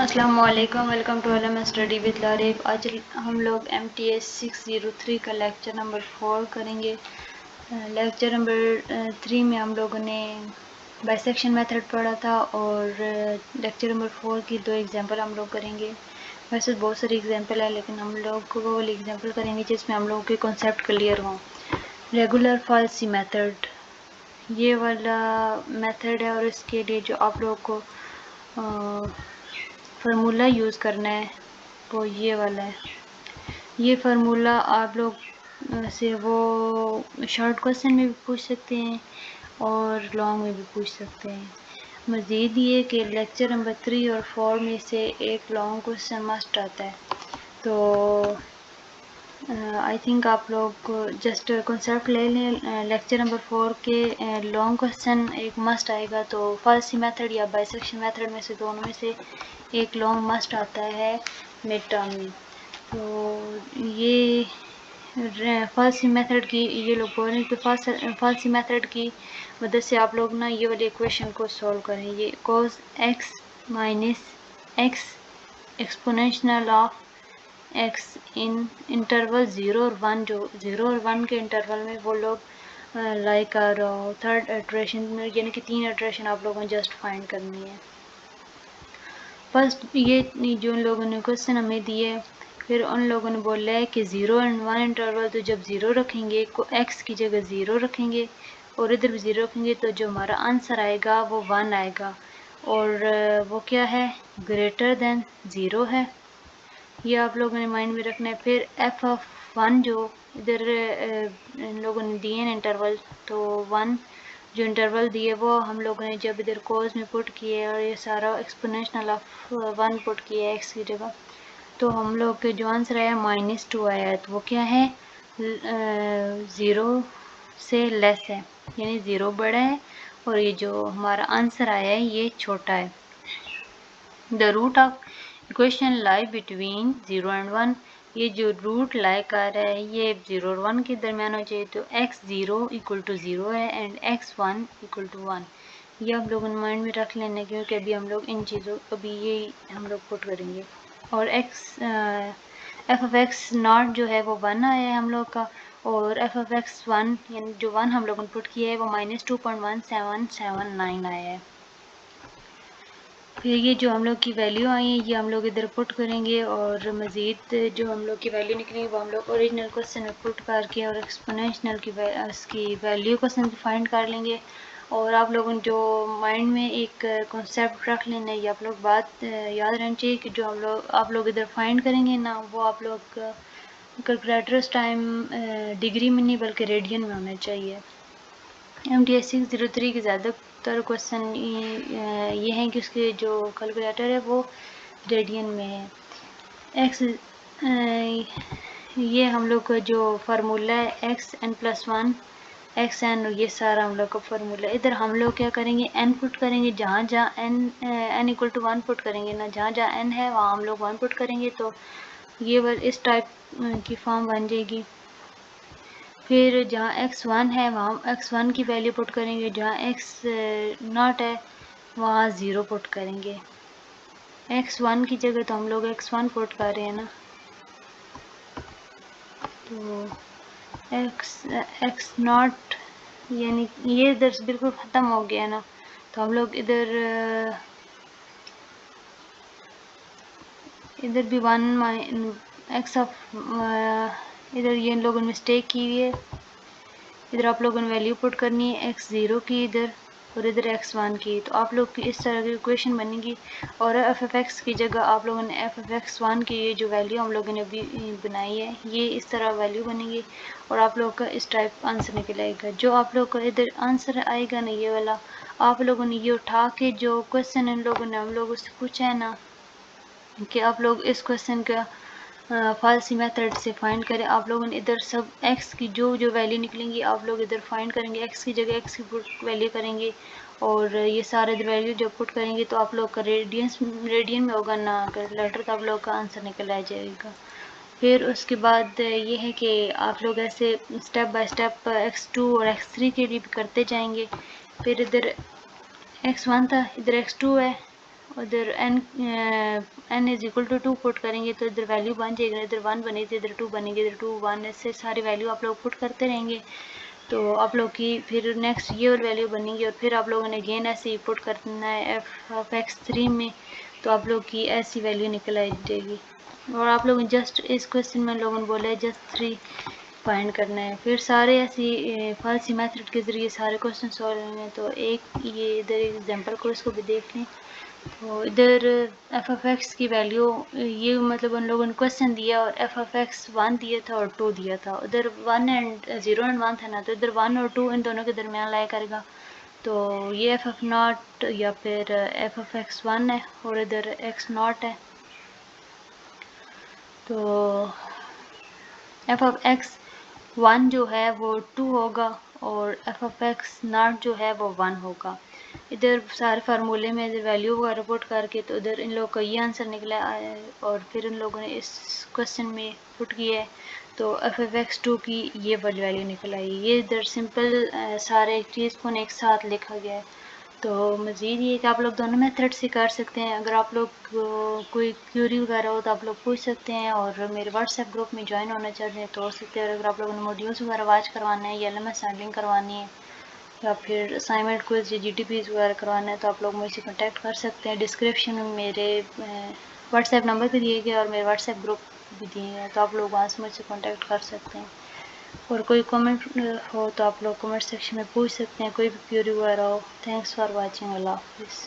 السلام علیکم، welcome to علم اسٹڈی وتھ لارب۔ آج ہم لوگ MTS 603 کا لیکچر نمبر 4 کریں گے۔ لیکچر نمبر 3 میں ہم لوگوں نے بائسیکشن میتھڈ پڑھا تھا اور لیکچر نمبر 4 کی 2 ایگزامپل ہم لوگ کریں گے۔ ویسے بہت ساری ایگزامپل ہے لیکن ہم لوگ وہ والی ایگزامپل کریں گے جس میں ہم لوگوں کے کنسیپٹ کلیئر ہوں۔ ریگولر فالسی میتھڈ یہ والا میتھڈ ہے اور اس کے لیے جو آپ لوگ کو فارمولا یوز کرنا ہے وہ یہ والا ہے۔ یہ فارمولا آپ لوگ سے وہ شارٹ کوسچن میں بھی پوچھ سکتے ہیں اور لانگ میں بھی پوچھ سکتے ہیں۔ مزید یہ کہ لیکچر نمبر 3 اور 4 میں سے ایک لانگ کوسچن مسٹ آتا ہے، تو آئی تھنک آپ لوگ جسٹ کنسیپٹ لے لیں۔ لیکچر نمبر 4 کے لانگ کوسچن ایک مسٹ آئے گا، تو فالسی میتھڈ یا بائسیکشن میتھڈ میں سے دونوں میں سے ایک لانگ مسٹ آتا ہے مڈ ٹرم میں۔ تو یہ فالسی میتھڈ کی یہ لوگ بول رہے ہیں کہ فالسی میتھڈ کی مدد سے آپ لوگ نا یہ والی ایکویشن کو سولو کریں۔ یہ cos x minus x exponential of x in interval 0 اور 1، جو 0 اور 1 کے انٹرول میں وہ لوگ لائک اور تھرڈ اٹریشن میں، یعنی کہ 3 اٹریشن آپ لوگوں نے جسٹ فائنڈ کرنی ہے۔ فرسٹ یہ جو ان لوگوں نے کوشچن ہمیں دیے، پھر ان لوگوں نے بولا ہے کہ 0 اور 1 انٹرول، تو جب 0 رکھیں گے x کی جگہ 0 رکھیں گے اور ادھر بھی 0 رکھیں گے تو جو ہمارا آنسر آئے گا وہ 1 آئے گا، اور وہ کیا ہے، گریٹر دین 0 ہے۔ یہ آپ لوگوں نے مائنڈ میں رکھنا ہے۔ پھر f(1) جو ادھر ان لوگوں نے دیے ہیں انٹرول، تو 1 جو انٹرول دیے وہ ہم لوگوں نے جب ادھر کوز میں پٹ کیے اور یہ سارا ایکسپوننشنل آف 1 پٹ کیا x کی جگہ، تو ہم لوگ کے جو آنسر آیا -2 آیا ہے، تو وہ کیا ہے، 0 سے لیس ہے، یعنی 0 بڑا ہے اور یہ جو ہمارا آنسر آیا ہے یہ چھوٹا ہے۔ The root of equation lie between 0 and 1، یہ جو روٹ لائے کر رہا ہے یہ 0 اور 1 کے درمیان ہو جائے، تو x0 = 0 ہے اینڈ x1 = 1۔ یہ آپ لوگوں نے مائنڈ میں رکھ لینا کیونکہ ابھی ہم لوگ ان چیزوں ابھی یہ ہم لوگ پٹ کریں گے۔ اور f(x0) جو ہے وہ 1 آیا ہے ہم لوگ کا، اور f(x1) یعنی جو 1 ہم لوگوں نے پٹ کیا ہے وہ -2.1779 آیا ہے۔ پھر یہ جو ہم لوگ کی ویلیو آئی ہیں یہ ہم لوگ ادھر پٹ کریں گے، اور مزید جو ہم لوگ کی ویلیو نکلیں گی وہ ہم لوگ اوریجنل کوسچن میں پٹ کر کے اور ایکسپوننشنل کی ویلیو کو فائنڈ کر لیں گے۔ اور آپ لوگوں نے جو مائنڈ میں ایک کنسیپٹ رکھ لینا ہے، یہ آپ لوگ بات یاد رہنی چاہیے کہ جو آپ لوگ ادھر فائنڈ کریں گے نا، وہ آپ لوگ کیلکولیٹر اس ٹائم ڈگری میں نہیں بلکہ ریڈین میں ہونا چاہیے۔ MTS 603 کے زیادہ تر کوسچن یہ ہیں کہ اس کے جو کیلکولیٹر ہے وہ ریڈین میں ہے۔ یہ ہم لوگ کا جو فارمولا ہے xn+1 xn، یہ سارا ہم لوگ کا فارمولا ہے۔ ادھر ہم لوگ کیا کریں گے، n پٹ کریں گے، جہاں جہاں n = 1 پٹ کریں گے نا، جہاں جہاں n ہے وہاں ہم لوگ 1 پٹ کریں گے، تو یہ اس ٹائپ کی فارم بن جائے گی۔ پھر جہاں x1 ہے وہاں x1 کی ویلیو پٹ کریں گے، جہاں x0 ہے وہاں 0 پٹ کریں گے۔ x1 کی جگہ تو ہم لوگ x1 پٹ کر رہے ہیں نا، تو x0 یعنی یہ ادھر بالکل ختم ہو گیا نا، تو ہم لوگ ادھر بھی 1 ادھر یہ ان لوگوں نے مسٹیک کی ہوئی ہے، ادھر آپ لوگوں نے ویلیو پٹ کرنی ہے x0 کی ادھر، اور ادھر x1 کی، تو آپ لوگ کی اس طرح کی ایکویشن بنے گی، اور f(x) کی جگہ آپ لوگوں نے f(x1) کی یہ جو ویلیو ہم لوگوں نے ابھی بنائی ہے یہ اس طرح ویلیو بنے گی، اور آپ لوگ کا اس ٹائپ آنسر نکل آئے گا۔ جو آپ لوگ کا ادھر آنسر آئے گا نا یہ والا، آپ لوگوں نے یہ اٹھا کے جو کوسچن ان لوگوں نے ہم لوگوں سے پوچھا ہے نا کہ آپ لوگ اس کوسچن کا فالسی میتھڈ سے فائنڈ کریں، آپ لوگوں نے ادھر سب x کی جو ویلیو نکلیں گی آپ لوگ ادھر فائنڈ کریں گے، x کی جگہ x کی ویلیو کریں گے، اور یہ سارے ادھر ویلیو جب پٹ کریں گے تو آپ لوگ کا ریڈین میں ہوگا نا کیلکولیٹر، تو آپ لوگ کا آنسر نکل آ جائے گا۔ پھر اس کے بعد یہ ہے کہ آپ لوگ ایسے اسٹیپ بائی اسٹیپ x2 اور x3 کے لیے بھی کرتے جائیں گے۔ پھر ادھر x1 تھا، ادھر x2 ہے، ادھر n از اکول ٹو 2 پٹ کریں گے تو ادھر ویلیو بن جائے گا، ادھر 1 بنی تھی ادھر 2 بنے گی، ادھر 2 1، ایسے ساری ویلیو آپ لوگ پٹ کرتے رہیں گے تو آپ لوگ کی پھر نیکسٹ یہ اور ویلیو بنے گی، اور پھر آپ لوگوں نے اگین ایسے ہی پٹ کرنا ہے f(x3) میں، تو آپ لوگ کی ایسی ویلیو نکل آ جائے گی۔ اور آپ لوگ جسٹ اس کوشچن میں لوگوں نے بولا ہے جسٹ 3 فائنڈ کرنا ہے، پھر سارے ایسی فالسی میتھڈ کے ذریعے سارے کوشچن سالو ہوئے ہیں۔ تو ایک یہ ادھر ایگزامپل کو اس کو بھی دیکھ لیں، تو ادھر f(x) کی ویلیو یہ مطلب ان لوگوں نے کوشچن دیا اور f(x) 1 دیا تھا اور 2 دیا تھا، ادھر 1 اینڈ 0 اینڈ 1 تھا نا، تو ادھر 1 اور 2 ان دونوں کے درمیان لائے کرے گا، تو یہ f(0) یا پھر f(x) 1 ہے اور ادھر x0 ہے، تو f(x) 1 جو ہے وہ 2 ہوگا اور f(x) 0 جو ہے وہ 1 ہوگا۔ ادھر سارے فارمولے میں ادھر ویلیو کا رپورٹ کر کے تو ادھر ان لوگوں کا یہ آنسر نکلا ہے، اور پھر ان لوگوں نے اس کوشچن میں پٹ کیا ہے تو f(x) 2 کی یہ والی ویلیو نکل آئی۔ یہ ادھر سمپل سارے چیز کو ایک ساتھ لکھا گیا ہے۔ تو مزید یہ کہ آپ لوگ دونوں میتھڈ سے کر سکتے ہیں، اگر آپ لوگ کوئی کیوری وغیرہ ہو تو آپ لوگ پوچھ سکتے ہیں، اور میرے واٹس ایپ گروپ میں جوائن ہونا چاہتے ہیں تو ہو سکتے ہیں، اگر آپ لوگوں نے موڈیولس وغیرہ واچ کروانا ہے یا LMS ہینڈلنگ کروانی ہے یا پھر اسائنمنٹ کوئز یا GTPs وغیرہ کروانا ہے تو آپ لوگ مجھ سے کانٹیکٹ کر سکتے ہیں۔ ڈسکرپشن میں میرے واٹس ایپ نمبر بھی دیے گئے اور میرے واٹس ایپ گروپ بھی دیے ہیں، تو آپ لوگ وہاں سے مجھ سے کانٹیکٹ کر سکتے ہیں، اور کوئی کامنٹ ہو تو آپ لوگ کامنٹ سیکشن میں پوچھ سکتے ہیں، کوئی بھی کیوری وغیرہ ہو۔ تھینکس فار واچنگ، اللہ حافظ۔